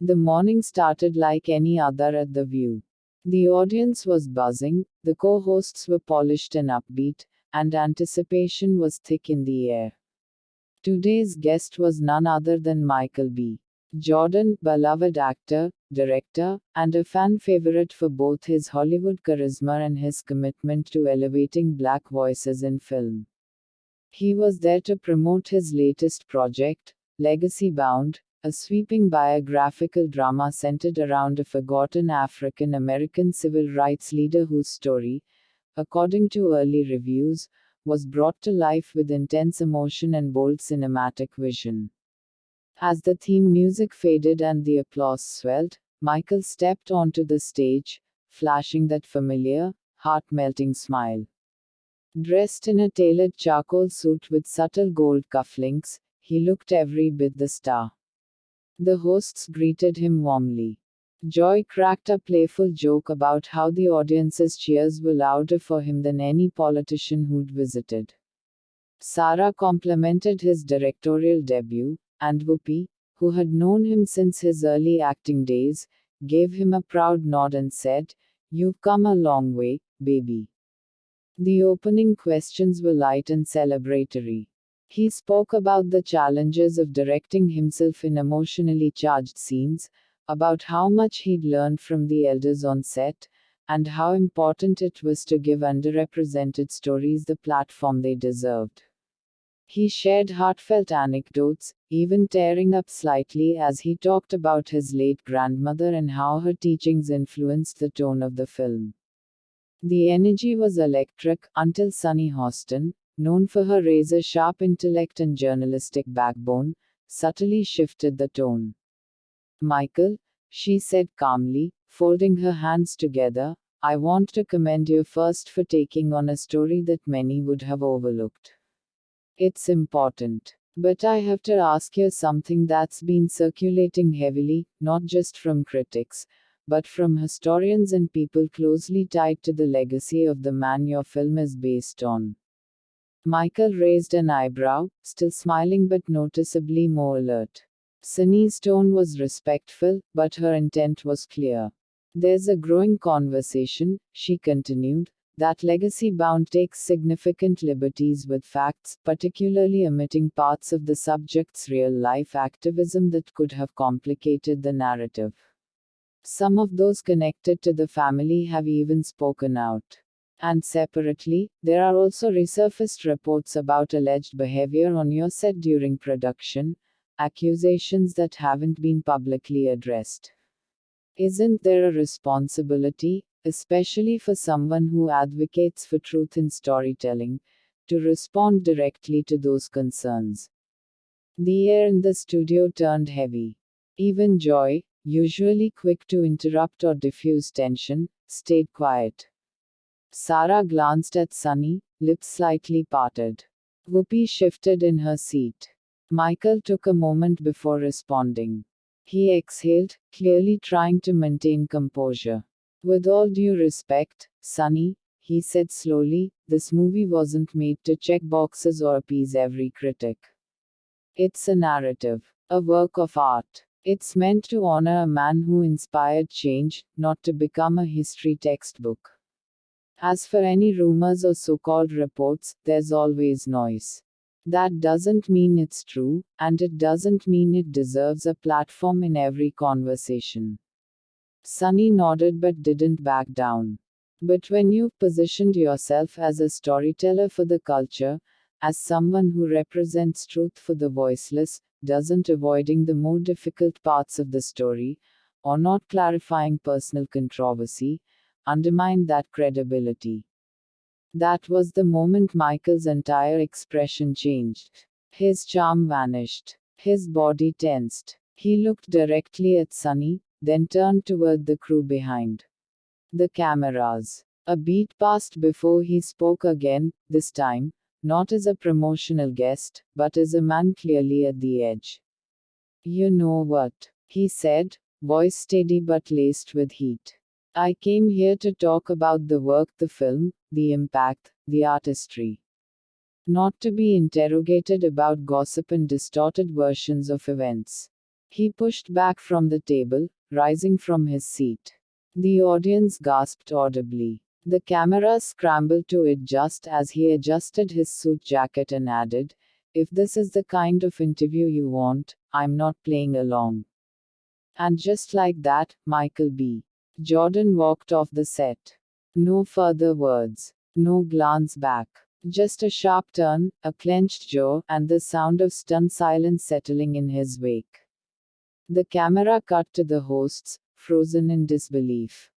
The morning started like any other at The View. The audience was buzzing, the co hosts were polished and upbeat, and anticipation was thick in the air. Today's guest was none other than Michael B. Jordan, beloved actor, director, and a fan favorite for both his Hollywood charisma and his commitment to elevating black voices in film. He was there to promote his latest project, Legacy Bound, a sweeping biographical drama centered around a forgotten African American civil rights leader whose story, according to early reviews, was brought to life with intense emotion and bold cinematic vision. As the theme music faded and the applause swelled, Michael stepped onto the stage, flashing that familiar, heart melting smile. Dressed in a tailored charcoal suit with subtle gold cufflinks, he looked every bit the star. The hosts greeted him warmly. Joy cracked a playful joke about how the audience's cheers were louder for him than any politician who'd visited. Sarah complimented his directorial debut, and Whoopi, who had known him since his early acting days, gave him a proud nod and said, "You've come a long way, baby." The opening questions were light and celebratory. He spoke about the challenges of directing himself in emotionally charged scenes, about how much he'd learned from the elders on set, and how important it was to give underrepresented stories the platform they deserved. He shared heartfelt anecdotes, even tearing up slightly as he talked about his late grandmother and how her teachings influenced the tone of the film. The energy was electric until Sunny Hostin, known for her razor sharp intellect and journalistic backbone, subtly shifted the tone. "Michael," she said calmly, folding her hands together, "I want to commend you first for taking on a story that many would have overlooked. It's important. But I have to ask you something that's been circulating heavily, not just from critics, but from historians and people closely tied to the legacy of the man your film is based on." Michael raised an eyebrow, still smiling but noticeably more alert. Sunny's tone was respectful, but her intent was clear. "There's a growing conversation," she continued, "that Legacy Bound takes significant liberties with facts, particularly omitting parts of the subject's real life activism that could have complicated the narrative. Some of those connected to the family have even spoken out. And separately, there are also resurfaced reports about alleged behavior on your set during production, accusations that haven't been publicly addressed. Isn't there a responsibility, especially for someone who advocates for truth in storytelling, to respond directly to those concerns?" The air in the studio turned heavy. Even Joy, usually quick to interrupt or diffuse tension, stayed quiet. Sarah glanced at Sunny, lips slightly parted. Whoopi shifted in her seat. Michael took a moment before responding. He exhaled, clearly trying to maintain composure. "With all due respect, Sunny," he said slowly, "this movie wasn't made to check boxes or appease every critic. It's a narrative, a work of art. It's meant to honor a man who inspired change, not to become a history textbook. As for any rumors or so-called reports, there's always noise. That doesn't mean it's true, and it doesn't mean it deserves a platform in every conversation." Sunny nodded but didn't back down. "But when you've positioned yourself as a storyteller for the culture, as someone who represents truth for the voiceless, doesn't avoiding the more difficult parts of the story, or not clarifying personal controversy, undermine that credibility?" That was the moment Michael's entire expression changed. His charm vanished. His body tensed. He looked directly at Sunny, then turned toward the crew behind the cameras. A beat passed before he spoke again, this time, not as a promotional guest, but as a man clearly at the edge. "You know what?" he said, voice steady but laced with heat. "I came here to talk about the work, the film, the impact, the artistry. Not to be interrogated about gossip and distorted versions of events. He pushed back from the table, rising from his seat. The audience gasped audibly. The camera scrambled to it just as he adjusted his suit jacket and added, "If this is the kind of interview you want, I'm not playing along." And just like that, Michael B. Jordan walked off the set. No further words. No glance back. Just a sharp turn, a clenched jaw, and the sound of stunned silence settling in his wake. The camera cut to the hosts, frozen in disbelief.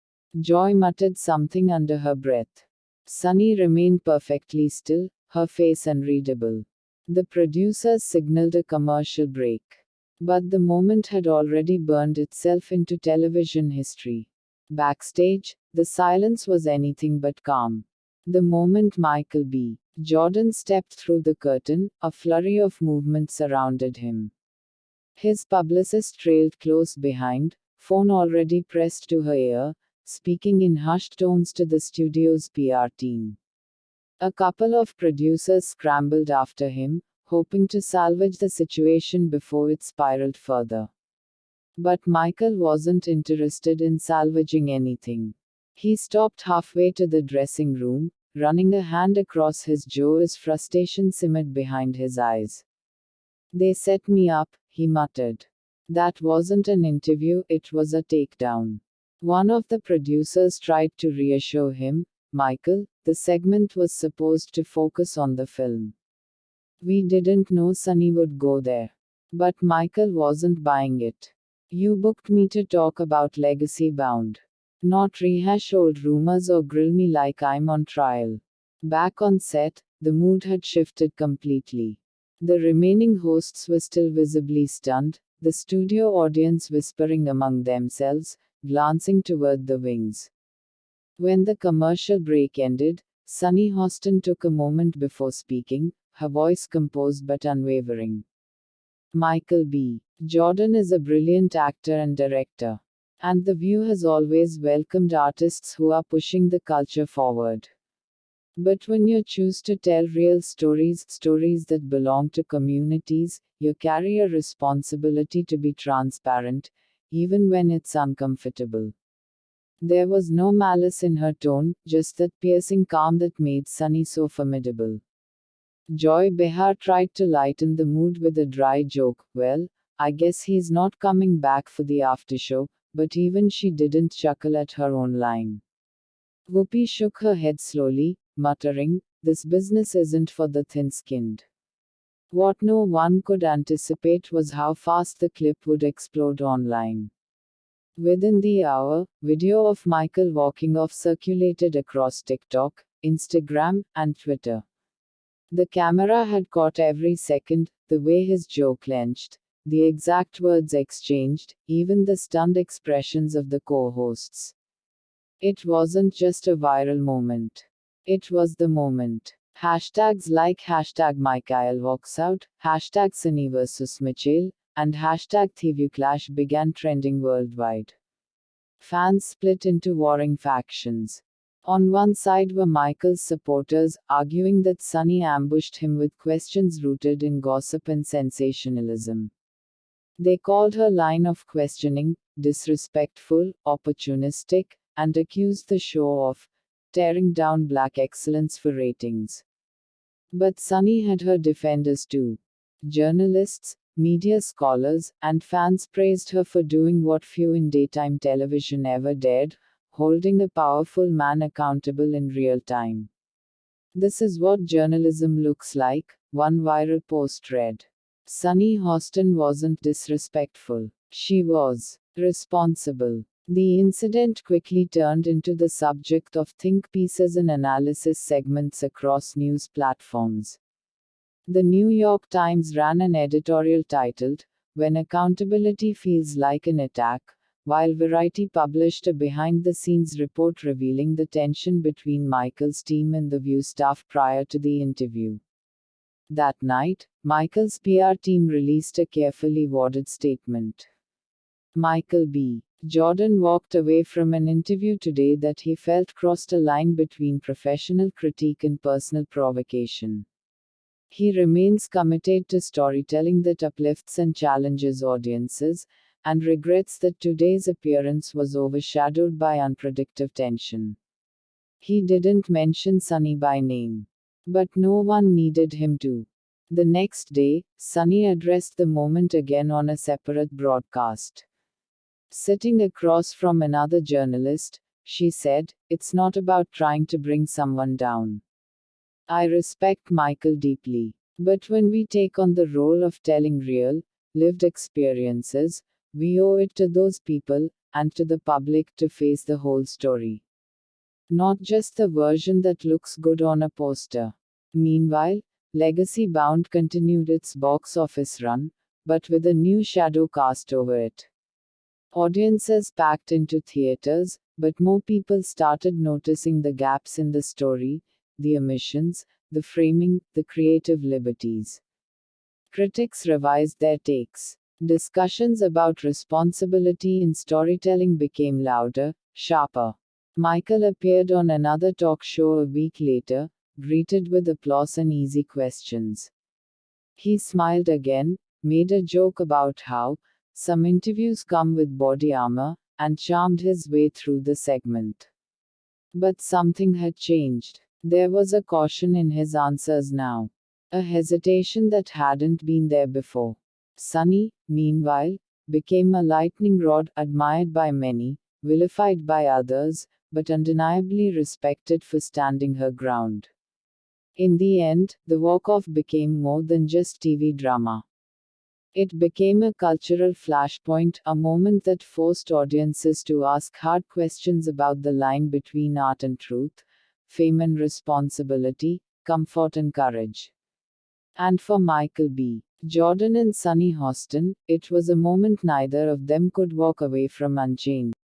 Joy muttered something under her breath. Sunny remained perfectly still, her face unreadable. The producers signaled a commercial break. But the moment had already burned itself into television history. Backstage, the silence was anything but calm. The moment Michael B. Jordan stepped through the curtain, a flurry of movement surrounded him. His publicist trailed close behind, phone already pressed to her ear, speaking in hushed tones to the studio's PR team. A couple of producers scrambled after him, hoping to salvage the situation before it spiraled further. But Michael wasn't interested in salvaging anything. He stopped halfway to the dressing room, running a hand across his jaw as frustration simmered behind his eyes. "They set me up," he muttered. "That wasn't an interview, it was a takedown." One of the producers tried to reassure him, "Michael, the segment was supposed to focus on the film. We didn't know Sunny would go there." But Michael wasn't buying it. "You booked me to talk about Legacy Bound. Not rehash old rumors or grill me like I'm on trial." Back on set, the mood had shifted completely. The remaining hosts were still visibly stunned, the studio audience whispering among themselves, glancing toward the wings. When the commercial break ended, Sunny Hostin took a moment before speaking, her voice composed but unwavering. "Michael B. Jordan is a brilliant actor and director. And The View has always welcomed artists who are pushing the culture forward. But when you choose to tell real stories, stories that belong to communities, you carry a responsibility to be transparent, even when it's uncomfortable." There was no malice in her tone, just that piercing calm that made Sunny so formidable. Joy Behar tried to lighten the mood with a dry joke, "Well, I guess he's not coming back for the aftershow," but even she didn't chuckle at her own line. Whoopi shook her head slowly, muttering, "This business isn't for the thin-skinned." What no one could anticipate was how fast the clip would explode online. Within the hour, video of Michael walking off circulated across TikTok, Instagram, and Twitter. The camera had caught every second, the way his jaw clenched, the exact words exchanged, even the stunned expressions of the co-hosts. It wasn't just a viral moment. It was the moment. Hashtags like hashtag Michael walks out, hashtag Sunny vs. Mitchell, and hashtag TheViewClash began trending worldwide. Fans split into warring factions. On one side were Michael's supporters, arguing that Sunny ambushed him with questions rooted in gossip and sensationalism. They called her line of questioning disrespectful, opportunistic, and accused the show of tearing down black excellence for ratings. But Sunny had her defenders too. Journalists, media scholars, and fans praised her for doing what few in daytime television ever dared, holding a powerful man accountable in real time. "This is what journalism looks like," one viral post read. Sunny Hostin wasn't disrespectful. She was responsible. The incident quickly turned into the subject of think pieces and analysis segments across news platforms. The New York Times ran an editorial titled, "When Accountability Feels Like an Attack," while Variety published a behind-the-scenes report revealing the tension between Michael's team and The View staff prior to the interview. That night, Michael's PR team released a carefully worded statement. Michael B. Jordan walked away from an interview today that he felt crossed a line between professional critique and personal provocation. He remains committed to storytelling that uplifts and challenges audiences, and regrets that today's appearance was overshadowed by unpredictable tension. He didn't mention Sunny by name. But no one needed him to. The next day, Sunny addressed the moment again on a separate broadcast. Sitting across from another journalist, she said, "It's not about trying to bring someone down. I respect Michael deeply. But when we take on the role of telling real, lived experiences, we owe it to those people, and to the public, to face the whole story. Not just the version that looks good on a poster." Meanwhile, Legacy Bound continued its box office run, but with a new shadow cast over it. Audiences packed into theaters, but more people started noticing the gaps in the story, the omissions, the framing, the creative liberties. Critics revised their takes. Discussions about responsibility in storytelling became louder, sharper. Michael appeared on another talk show a week later, greeted with applause and easy questions. He smiled again, made a joke about how some interviews come with body armor, and charmed his way through the segment. But something had changed. There was a caution in his answers now. A hesitation that hadn't been there before. Sunny, meanwhile, became a lightning rod, admired by many, vilified by others, but undeniably respected for standing her ground. In the end, the walk-off became more than just TV drama. It became a cultural flashpoint, a moment that forced audiences to ask hard questions about the line between art and truth, fame and responsibility, comfort and courage. And for Michael B. Jordan and Sunny Hostin, it was a moment neither of them could walk away from unchanged.